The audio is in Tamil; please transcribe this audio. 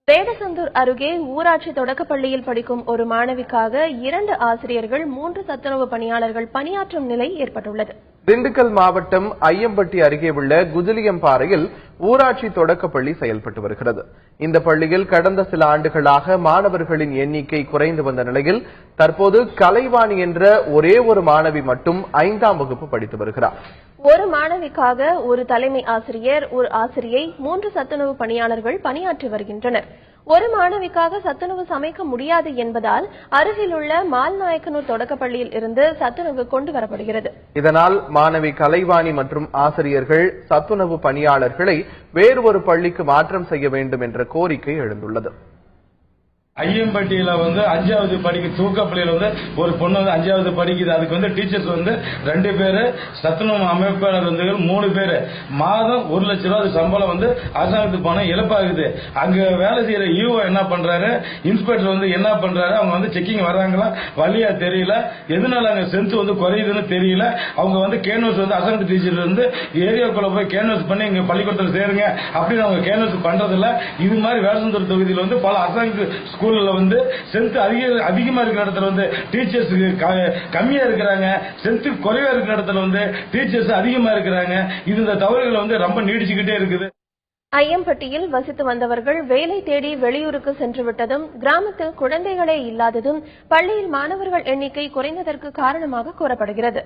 வேடசந்தூர் அருகே ஊராட்சி தொடக்கப்பள்ளியில் படிக்கும் ஒரு மாணவிக்காக 2 ஆசிரியர்கள் 3 சத்துணவு பணியாளர்கள் பணியாற்றும் நிலை ஏற்பட்டுள்ளது. திண்டுக்கல் மாவட்டம் ஐயம்பட்டி அருகே உள்ள குஜிலியம்பாறையில் ஊராட்சி தொடக்கப்பள்ளி செயல்பட்டு வருகிறது. இந்த பள்ளியில் கடந்த சில ஆண்டுகளாக மாணவர்களின் எண்ணிக்கை குறைந்து வந்த நிலையில் தற்போது கலைவாணி என்ற ஒரே ஒரு மாணவி மட்டும் 5ஆம் வகுப்பு படித்து வருகிறார். ஒரு மாணவிக்காக ஒரு தலைமை ஆசிரியர், ஒரு ஆசிரியை, 3 சத்துணவு பணியாளர்கள் பணியாற்றி வருகின்றனர். ஒரு மாணவிக்காக சத்துணவு சமைக்க முடியாது என்பதால் அருகிலுள்ள மால்நாயக்கனூர் தொடக்கப்பள்ளியில் இருந்து சத்துணவு கொண்டு வரப்படுகிறது. இதனால் மாணவி கலைவாணி மற்றும் ஆசிரியர்கள் சத்துணவு பணியாளர்களை வேறு ஒரு பள்ளிக்கு மாற்றம் செய்ய வேண்டும் என்ற கோரிக்கை எழுந்துள்ளது. ஐயம்பட்டியில 5வது படிக்க தூக்கப்பள்ளியில ஒரு பொண்ணு 5வது படிக்குது. அதுக்கு டீச்சர்ஸ் 2 பேரு, சத்துணவு அமைப்பாளர் 3 பேரு. மாதம் 1 லட்சம் ரூபாய் சம்பளம் அரசாங்கத்துக்கு பணம் இழப்பாகுது. அங்க வேலை செய்யற ஈஓ என்ன பண்றாரு, இன்ஸ்பெக்டர் என்ன பண்றாரு, அவங்க செக்கிங் வர்றாங்களா வழியா தெரியல. எதனால அங்க ஸ்ட்ரென்த் குறையுதுன்னு தெரியல. அவங்க கேன்வஸ் அரசாங்க டீச்சர் ஏரியாக்குள்ள போய் கேன்வஸ் பண்ணி இங்க பள்ளிக்கூடத்தில் சேருங்க அப்படின்னு அவங்க கேன்வஸ் பண்றதில்ல. இது மாதிரி வேடசந்தூர் தொகுதியில் பல அரசாங்க ஸ்கூல்ல ஸ்ட்ரென்த் அதிகமா இருக்கிற இடத்துல டீச்சர்ஸ் கம்மியா இருக்கிறாங்க. ஸ்ட்ரென்த் குறைவா இருக்கிற இடத்துல டீச்சர்ஸ் அதிகமா இருக்கிறாங்க. இந்த தவறுகள் ரொம்ப நீடிச்சுக்கிட்டே இருக்குது. ஐயம்பட்டியில் வசித்து வந்தவர்கள் வேலை தேடி வெளியூருக்கு சென்று விட்டதும், கிராமத்தில் குழந்தைகளே இல்லாததும் பள்ளியில் மாணவர்கள் எண்ணிக்கை குறைந்ததற்கு காரணமாக கூறப்படுகிறது.